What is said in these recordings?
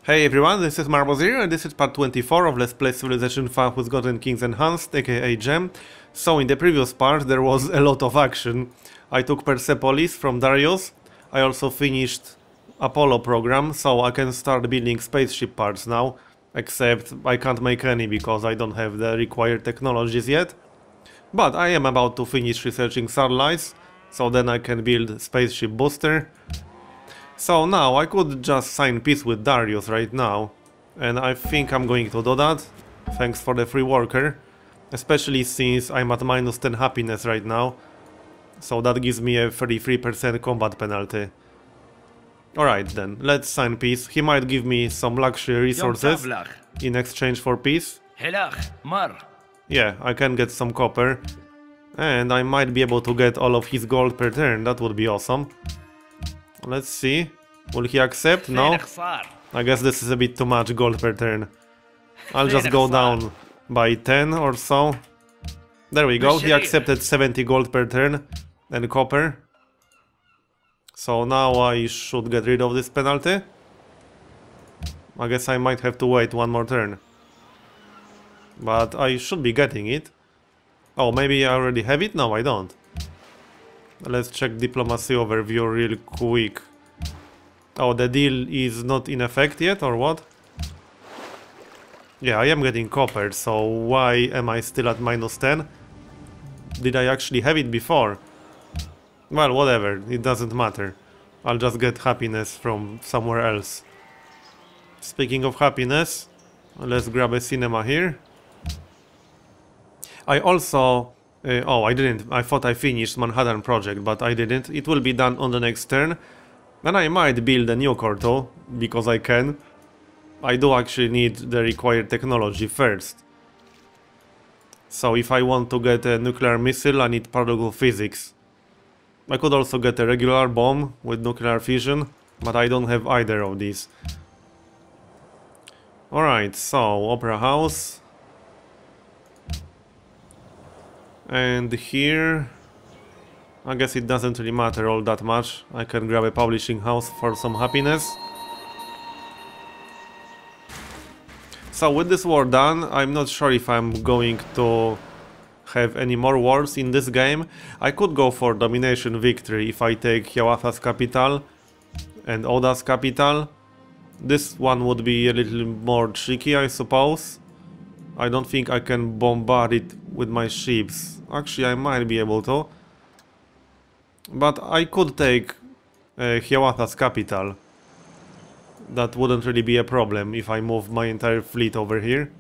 Hey everyone, this is Marbozir and this is part 24 of Let's Play Civilization 5 with Gods and Kings Enhanced, aka GEM. So in the previous part there was a lot of action. I took Persepolis from Darius, I also finished Apollo program, so I can start building spaceship parts now. Except I can't make any because I don't have the required technologies yet. But I am about to finish researching satellites, so then I can build spaceship booster. So now I could just sign peace with Darius right now, and I think I'm going to do that. Thanks for the free worker, especially since I'm at minus 10 happiness right now, so that gives me a 33% combat penalty. Alright then, let's sign peace. He might give me some luxury resources in exchange for peace. Yeah, I can get some copper, and I might be able to get all of his gold per turn. That would be awesome. Let's see. Will he accept? No? I guess this is a bit too much gold per turn. I'll just go down by 10 or so. There we go. He accepted 70 gold per turn and copper. So now I should get rid of this penalty. I guess I might have to wait one more turn. But I should be getting it. Oh, maybe I already have it? No, I don't. Let's check diplomacy overview real quick. Oh, the deal is not in effect yet, or what? Yeah, I am getting copper, so why am I still at minus 10? Did I actually have it before? Well, whatever, it doesn't matter. I'll just get happiness from somewhere else. Speaking of happiness, let's grab a cinema here. I also... oh, I didn't. I thought I finished Manhattan project, but I didn't. It will be done on the next turn. And I might build a new core too, because I can. I do actually need the required technology first. So if I want to get a nuclear missile, I need particle physics. I could also get a regular bomb with nuclear fission, but I don't have either of these. Alright, so Opera House. And here, I guess it doesn't really matter all that much. I can grab a publishing house for some happiness. So with this war done, I'm not sure if I'm going to have any more wars in this game. I could go for domination victory if I take Hiawatha's capital and Oda's capital. This one would be a little more tricky, I suppose. I don't think I can bombard it with my ships. Actually, I might be able to. But I could take Hiawatha's capital. That wouldn't really be a problem if I move my entire fleet over here.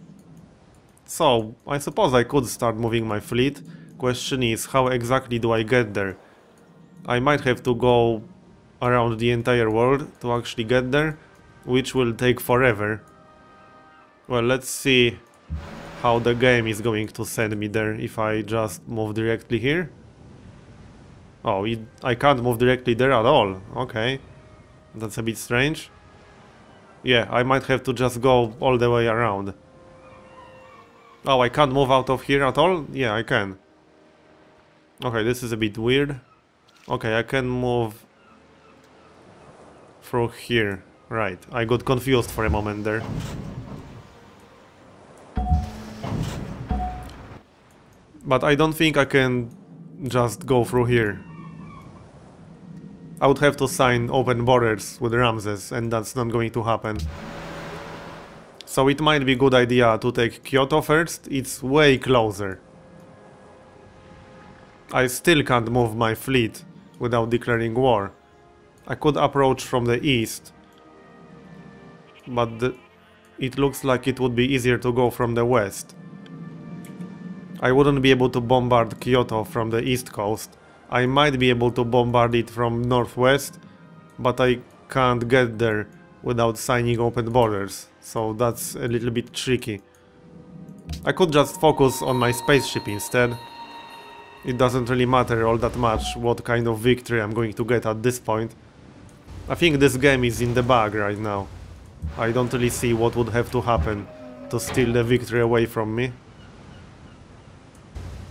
So, I suppose I could start moving my fleet. Question is, how exactly do I get there? I might have to go around the entire world to actually get there, which will take forever. Well, let's see how the game is going to send me there if I just move directly here. Oh, I can't move directly there at all. Okay, that's a bit strange. Yeah, I might have to just go all the way around. Oh, I can't move out of here at all? Yeah, I can. Okay, this is a bit weird. Okay, I can move through here. Right, I got confused for a moment there. But I don't think I can just go through here. I would have to sign open borders with Ramses, and that's not going to happen. So it might be a good idea to take Kyoto first. It's way closer. I still can't move my fleet without declaring war. I could approach from the east, but it looks like it would be easier to go from the west. I wouldn't be able to bombard Kyoto from the east coast. I might be able to bombard it from northwest, but I can't get there without signing open borders, so that's a little bit tricky. I could just focus on my spaceship instead. It doesn't really matter all that much what kind of victory I'm going to get at this point. I think this game is in the bag right now. I don't really see what would have to happen to steal the victory away from me.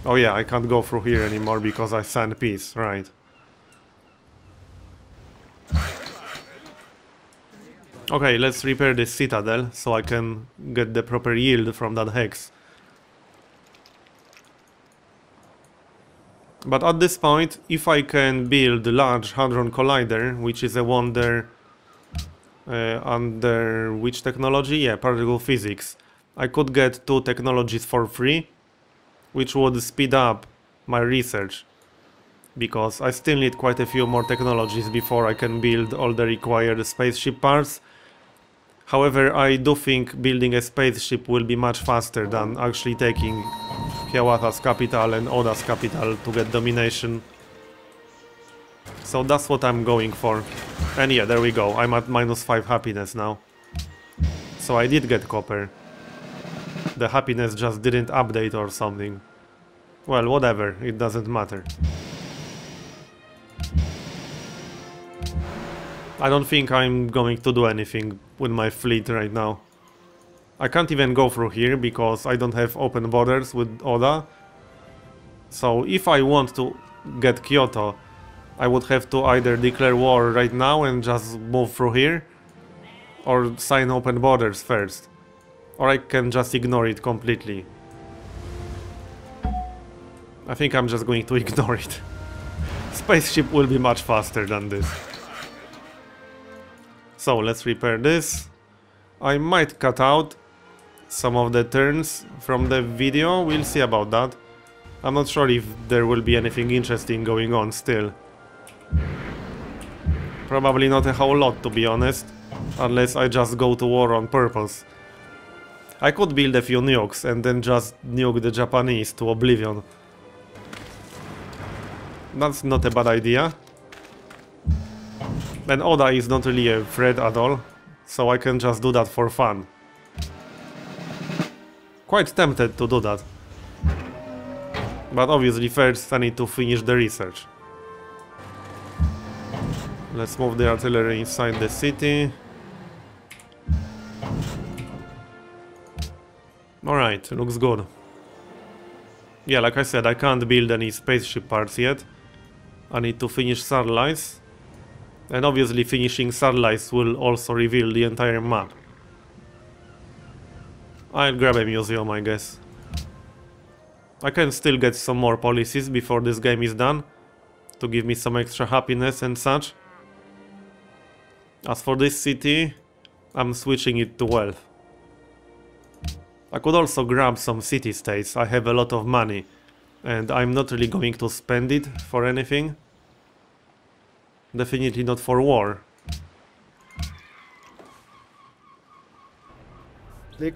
Oh yeah, I can't go through here anymore because I signed peace, right. Okay, let's repair this citadel so I can get the proper yield from that hex. But at this point, if I can build a large Hadron Collider, which is a wonder under which technology? Yeah, particle physics. I could get 2 technologies for free, which would speed up my research. Because I still need quite a few more technologies before I can build all the required spaceship parts. However, I do think building a spaceship will be much faster than actually taking Hiawatha's capital and Oda's capital to get domination. So that's what I'm going for. And yeah, there we go. I'm at -5 happiness now. So I did get copper. The happiness just didn't update or something. Well, whatever, it doesn't matter. I don't think I'm going to do anything with my fleet right now. I can't even go through here because I don't have open borders with Oda. So if I want to get Kyoto, I would have to either declare war right now and just move through here, or sign open borders first. Or I can just ignore it completely. I think I'm just going to ignore it. Spaceship will be much faster than this. So let's repair this. I might cut out some of the turns from the video, we'll see about that. I'm not sure if there will be anything interesting going on still. Probably not a whole lot, to be honest, unless I just go to war on purpose. I could build a few nukes and then just nuke the Japanese to oblivion. That's not a bad idea. And Oda is not really a threat at all, so I can just do that for fun. Quite tempted to do that. But obviously first I need to finish the research. Let's move the artillery inside the city. Alright, looks good. Yeah, like I said, I can't build any spaceship parts yet. I need to finish satellites. And obviously finishing satellites will also reveal the entire map. I'll grab a museum, I guess. I can still get some more policies before this game is done, to give me some extra happiness and such. As for this city, I'm switching it to wealth. I could also grab some city-states. I have a lot of money, and I'm not really going to spend it for anything. Definitely not for war. I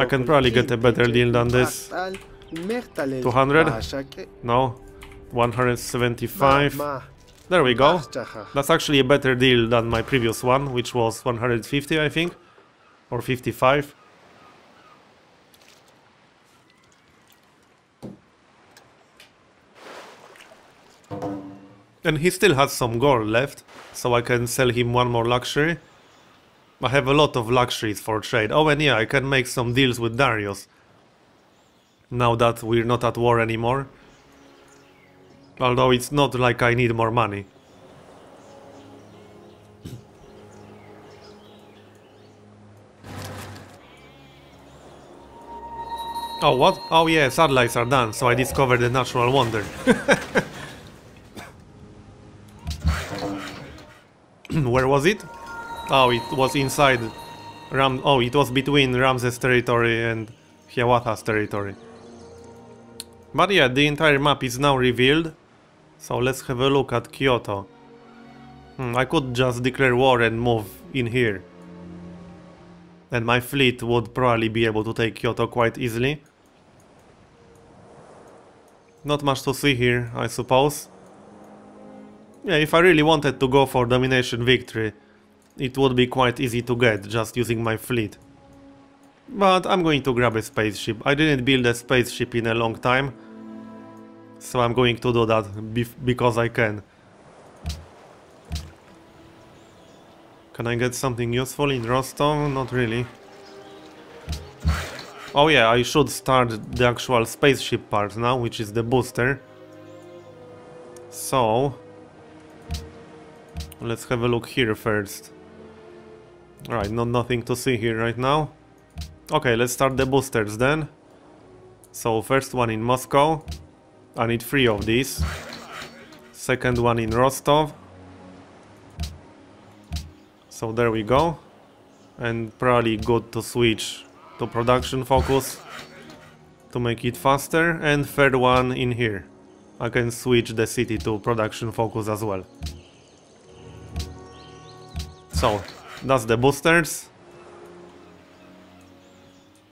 can probably get a better deal than this. 200? No. 175. There we go. That's actually a better deal than my previous one, which was 150, I think. Or 55. And he still has some gold left, so I can sell him one more luxury. I have a lot of luxuries for trade. Oh, and yeah, I can make some deals with Darius. Now that we're not at war anymore. Although it's not like I need more money. Oh, what? Oh yeah, satellites are done, so I discovered a natural wonder. Where was it? Oh, it was inside Oh, it was between Ramses' territory and Hiawatha's territory. But yeah, the entire map is now revealed. So let's have a look at Kyoto. I could just declare war and move in here. And my fleet would probably be able to take Kyoto quite easily. Not much to see here, I suppose. Yeah, if I really wanted to go for domination victory, it would be quite easy to get just using my fleet. But I'm going to grab a spaceship. I didn't build a spaceship in a long time, so I'm going to do that because I can. Can I get something useful in Rostov? Not really. Oh yeah, I should start the actual spaceship part now, which is the booster. So Let's have a look here first. Alright, nothing to see here right now. Okay, let's start the boosters then. So first one in Moscow. I need 3 of these. Second one in Rostov. So there we go. And probably good to switch to production focus to make it faster. And third one in here. I can switch the city to production focus as well. So that's the boosters.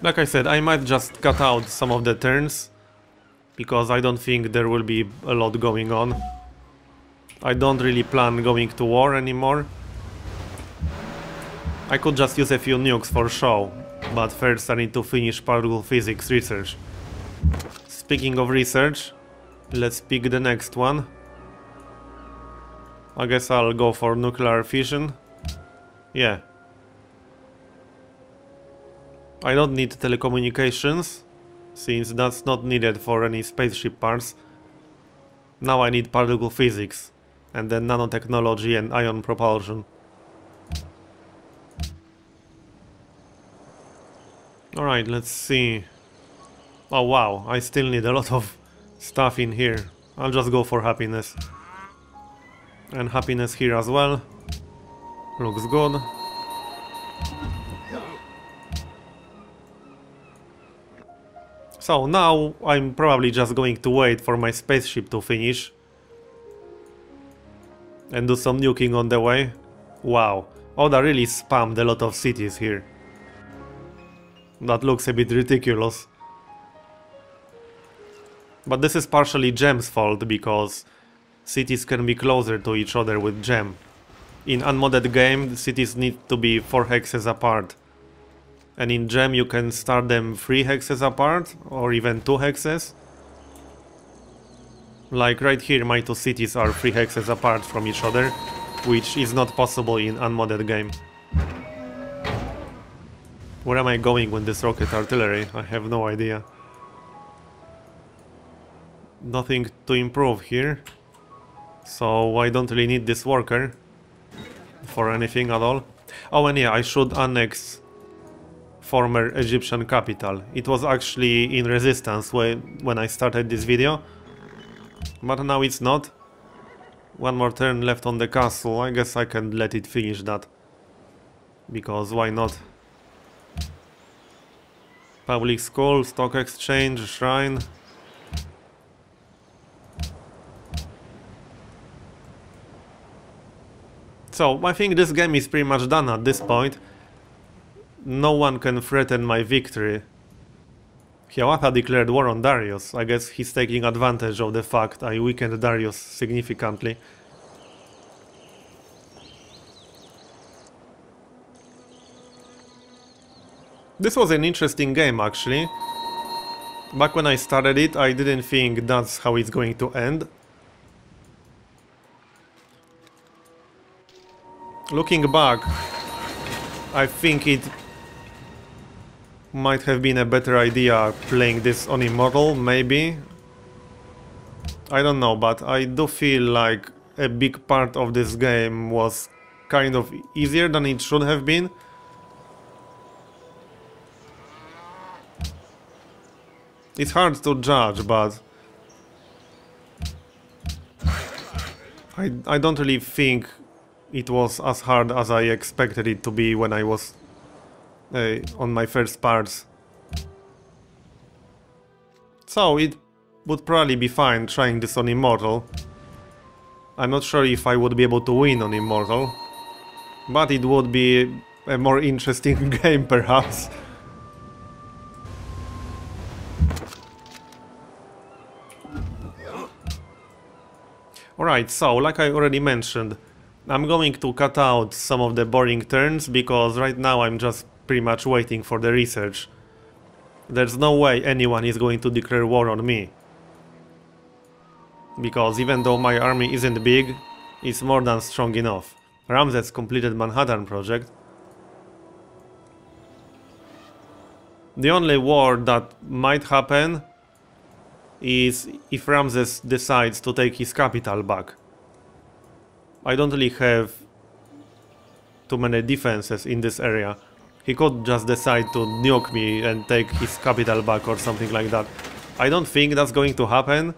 Like I said, I might just cut out some of the turns, because I don't think there will be a lot going on. I don't really plan going to war anymore. I could just use a few nukes for show, but first I need to finish particle physics research. Speaking of research, let's pick the next one. I guess I'll go for nuclear fission. Yeah. I don't need telecommunications, since that's not needed for any spaceship parts. Now I need particle physics, and then nanotechnology and ion propulsion. Alright, let's see. Oh wow, I still need a lot of stuff in here. I'll just go for happiness. And happiness here as well. Looks good. So now I'm probably just going to wait for my spaceship to finish. And do some nuking on the way. Wow, Oda really spammed a lot of cities here. That looks a bit ridiculous. But this is partially GEM's fault, because cities can be closer to each other with GEM. In unmodded game, the cities need to be 4 hexes apart. And in GEM you can start them 3 hexes apart, or even 2 hexes. Like right here, my 2 cities are 3 hexes apart from each other, which is not possible in unmodded game. Where am I going with this rocket artillery? I have no idea. Nothing to improve here. So I don't really need this worker for anything at all. Oh, and yeah, I should annex former Egyptian capital. It was actually in resistance when I started this video, but now it's not. One more turn left on the castle. I guess I can let it finish that, because why not? Public school, stock exchange, shrine. So I think this game is pretty much done at this point. No one can threaten my victory. Hiawatha declared war on Darius. I guess he's taking advantage of the fact I weakened Darius significantly. This was an interesting game, actually. Back when I started it, I didn't think that's how it's going to end. Looking back, I think it might have been a better idea playing this on Immortal, maybe. I don't know, but I do feel like a big part of this game was kind of easier than it should have been. It's hard to judge, but I don't really think it was as hard as I expected it to be when I was on my first parts. So it would probably be fine trying this on Immortal. I'm not sure if I would be able to win on Immortal, but it would be a more interesting game perhaps. Alright, so like I already mentioned, I'm going to cut out some of the boring turns, because right now I'm just pretty much waiting for the research. There's no way anyone is going to declare war on me. Because even though my army isn't big, it's more than strong enough. Ramses completed Manhattan project. The only war that might happen is if Ramses decides to take his capital back. I don't really have too many defenses in this area. He could just decide to nuke me and take his capital back or something like that. I don't think that's going to happen.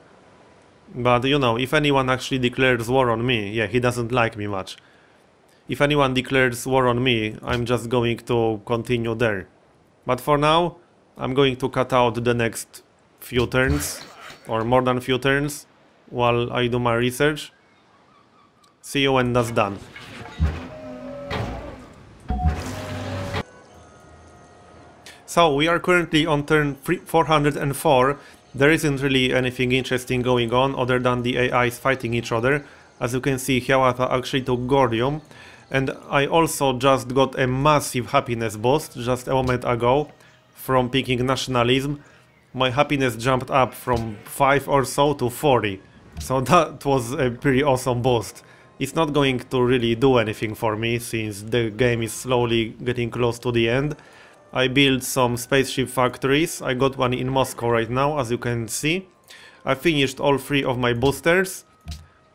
But you know, if anyone actually declares war on me, yeah, he doesn't like me much. If anyone declares war on me, I'm just going to continue there. But for now, I'm going to cut out the next few turns, or more than few turns, while I do my research. See you when that's done. So, we are currently on turn 404. There isn't really anything interesting going on other than the AIs fighting each other. As you can see, Hiawatha actually took Gordium. And I also just got a massive happiness boost just a moment ago from picking nationalism. My happiness jumped up from 5 or so to 40. So that was a pretty awesome boost. It's not going to really do anything for me since the game is slowly getting close to the end. I built some spaceship factories. I got one in Moscow right now, as you can see. I finished all 3 of my boosters.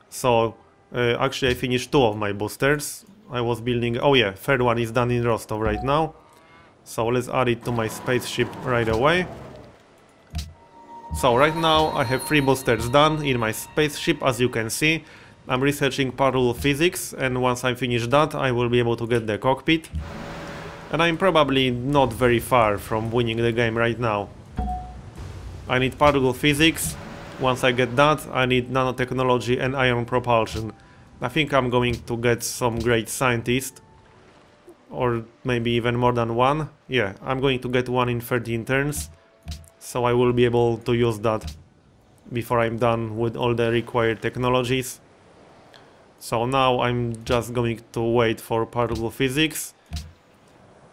So actually I finished 2 of my boosters. I was building, oh yeah, third one is done in Rostov right now. So let's add it to my spaceship right away. So right now I have 3 boosters done in my spaceship, as you can see. I'm researching particle physics, and once I finish that I will be able to get the cockpit. And I'm probably not very far from winning the game right now. I need particle physics. Once I get that, I need nanotechnology and ion propulsion. I think I'm going to get some great scientist. Or maybe even more than one. Yeah, I'm going to get one in 13 turns. So I will be able to use that before I'm done with all the required technologies. So now I'm just going to wait for particle physics.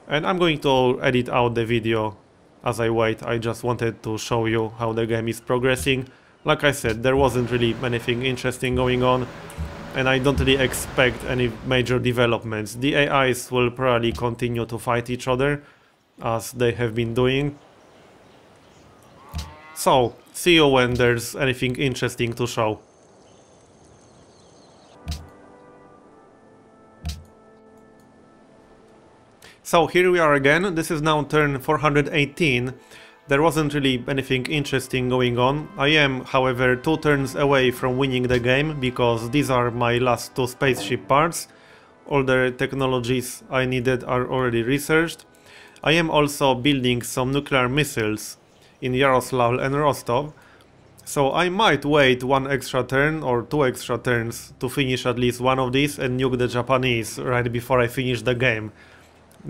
And I'm going to edit out the video as I wait. I just wanted to show you how the game is progressing. Like I said, there wasn't really anything interesting going on, and I don't really expect any major developments. The AIs will probably continue to fight each other, as they have been doing. So, see you when there's anything interesting to show. So here we are again. This is now turn 418. There wasn't really anything interesting going on. I am, however, 2 turns away from winning the game, because these are my last 2 spaceship parts. All the technologies I needed are already researched. I am also building some nuclear missiles in Yaroslavl and Rostov. So I might wait 1 extra turn or 2 extra turns to finish at least one of these and nuke the Japanese right before I finish the game.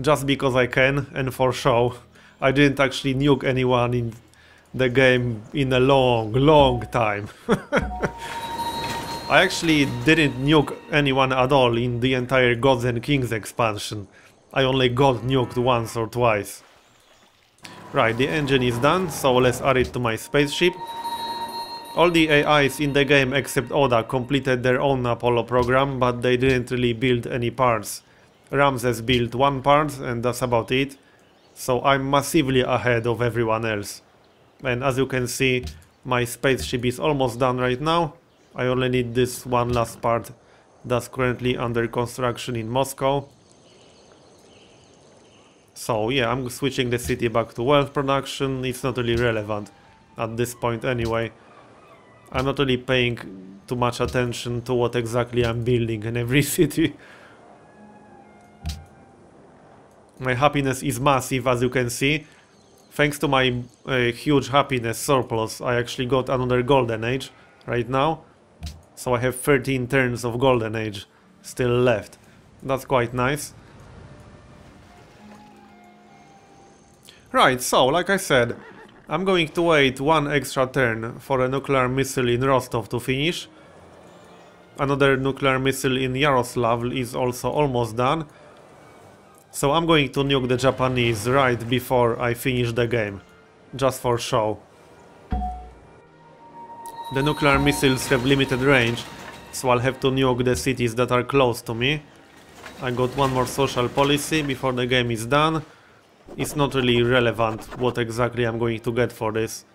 Just because I can, and for show. I didn't actually nuke anyone in the game in a long time. I actually didn't nuke anyone at all in the entire Gods and Kings expansion. I only got nuked once or twice. Right, the engine is done, so let's add it to my spaceship. All the AIs in the game except Oda completed their own Apollo program, but they didn't really build any parts. Ramses built 1 part, and that's about it. So I'm massively ahead of everyone else. And as you can see, my spaceship is almost done right now. I only need this one last part that's currently under construction in Moscow. So yeah, I'm switching the city back to wealth production. It's not really relevant at this point anyway. I'm not really paying too much attention to what exactly I'm building in every city. My happiness is massive, as you can see. Thanks to my huge happiness surplus, I actually got another golden age right now. So I have 13 turns of golden age still left. That's quite nice. Right, so like I said, I'm going to wait 1 extra turn for a nuclear missile in Rostov to finish. Another nuclear missile in Yaroslavl is also almost done. So I'm going to nuke the Japanese right before I finish the game, just for show. The nuclear missiles have limited range, so I'll have to nuke the cities that are close to me. I got 1 more social policy before the game is done. It's not really relevant what exactly I'm going to get for this.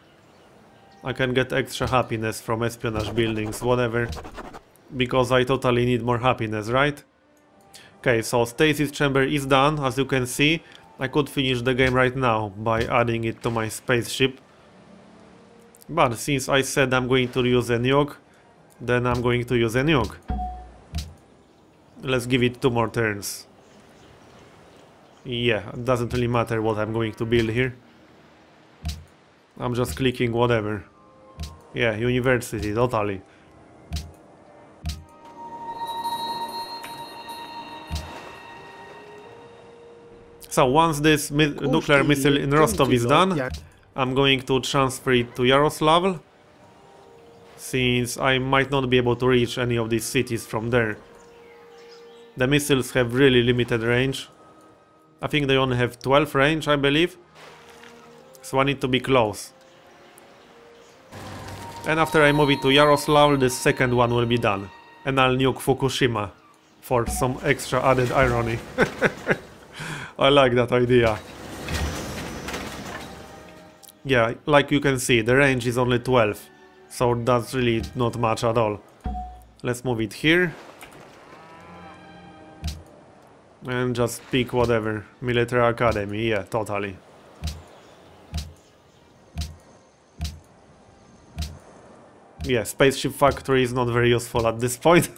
I can get extra happiness from espionage buildings, whatever. because I totally need more happiness, right? Okay, so stasis chamber is done, as you can see. I could finish the game right now by adding it to my spaceship. But since I said I'm going to use a nuke, then I'm going to use a nuke. Let's give it 2 more turns. Yeah, it doesn't really matter what I'm going to build here. I'm just clicking whatever. Yeah, university, totally. So once this nuclear missile in Rostov is done, I'm going to transfer it to Yaroslavl, since I might not be able to reach any of these cities from there. The missiles have really limited range. I think they only have 12 range, I believe. So I need to be close. And after I move it to Yaroslavl, the second one will be done. And I'll nuke Fukushima for some extra added irony. I like that idea. Yeah, like you can see, the range is only 12. So that's really not much at all. Let's move it here. And just pick whatever. Military Academy, yeah, totally. Yeah, Spaceship Factory is not very useful at this point.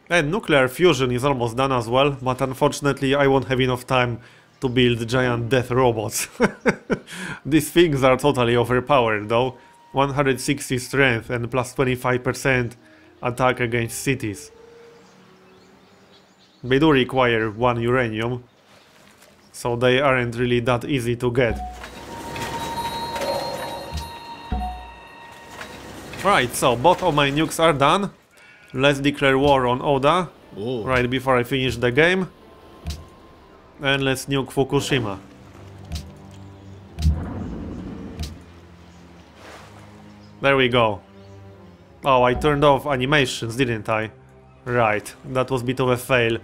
And nuclear fusion is almost done as well, but unfortunately I won't have enough time to build giant death robots. These things are totally overpowered though. 160 strength and plus 25% attack against cities. They do require 1 uranium, so they aren't really that easy to get. Right, so both of my nukes are done. Let's declare war on Oda, right before I finish the game. And let's nuke Fukushima. There we go. Oh, I turned off animations, didn't I? Right, that was a bit of a fail.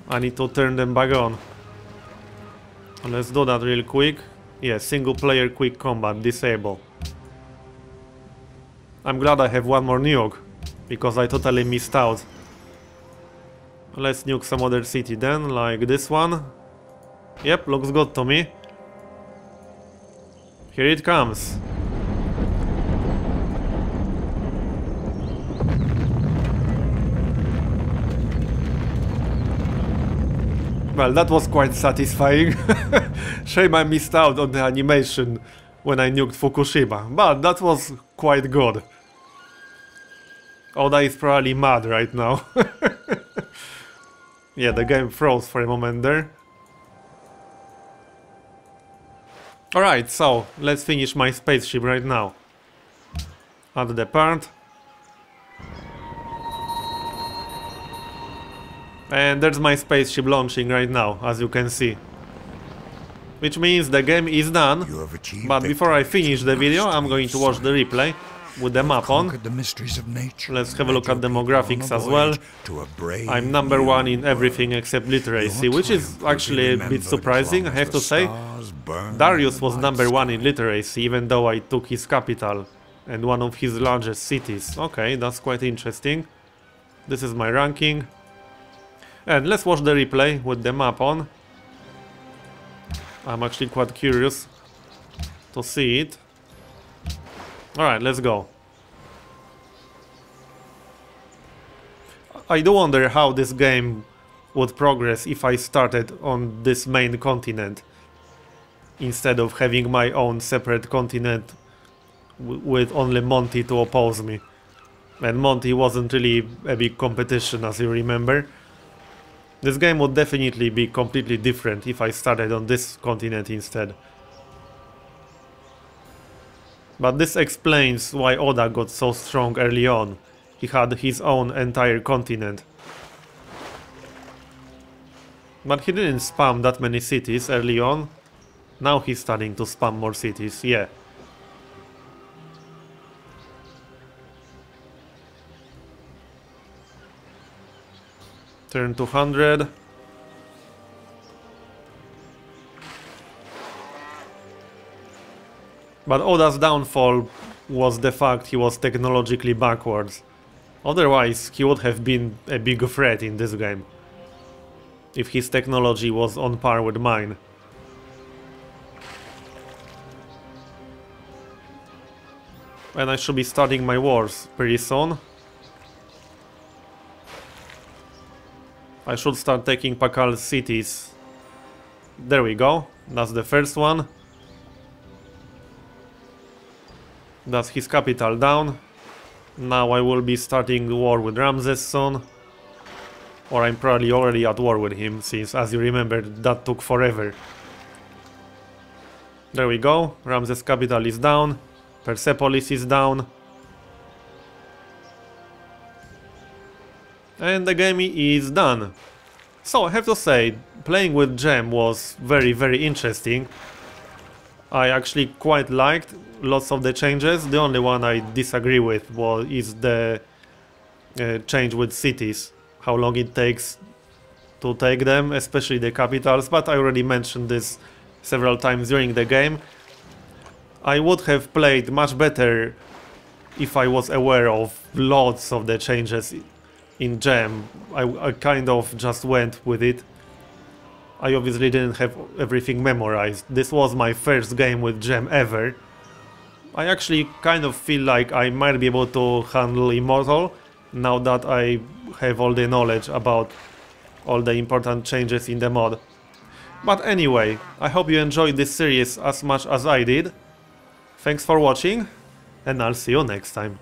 I need to turn them back on. Let's do that real quick. Yeah, single player quick combat, disable. I'm glad I have 1 more nuke, because I totally missed out. Let's nuke some other city then, like this one. Yep, looks good to me. Here it comes. Well, that was quite satisfying. Shame I missed out on the animation when I nuked Fukushima, but that was quite good. Oda is probably mad right now. Yeah, the game froze for a moment there. Alright, so let's finish my spaceship right now. Add the part. And there's my spaceship launching right now, as you can see. Which means the game is done, but before I finish the video, I'm going to watch the replay with the map on. Let's have a look at demographics as well. I'm number 1 in everything except literacy, which is actually a bit surprising, I have to say. Darius was number 1 in literacy, even though I took his capital and one of his largest cities. Okay, that's quite interesting. This is my ranking. And let's watch the replay with the map on. I'm actually quite curious to see it. Alright, let's go. I do wonder how this game would progress if I started on this main continent instead of having my own separate continent with only Monty to oppose me. And Monty wasn't really a big competition, as you remember. This game would definitely be completely different if I started on this continent instead. But this explains why Oda got so strong early on. He had his own entire continent. But he didn't spam that many cities early on. Now he's starting to spam more cities, yeah. Turn 200. But Oda's downfall was the fact he was technologically backwards. Otherwise, he would have been a big threat in this game, if his technology was on par with mine. And I should be starting my wars pretty soon. I should start taking Pakal's cities. There we go, that's the first one. That's his capital down. Now I will be starting war with Ramses soon. Or I'm probably already at war with him, since, as you remember, that took forever. There we go, Ramses' capital is down. Persepolis is down. And the game is done. So I have to say, playing with GEM was very interesting. I actually quite liked lots of the changes. The only one I disagree with is the change with cities. How long it takes to take them, especially the capitals, but I already mentioned this several times during the game. I would have played much better if I was aware of lots of the changes in GEM. I kind of just went with it. I obviously didn't have everything memorized. This was my first game with GEM ever. I actually kind of feel like I might be able to handle Immortal now that I have all the knowledge about all the important changes in the mod. But anyway, I hope you enjoyed this series as much as I did. Thanks for watching, and I'll see you next time.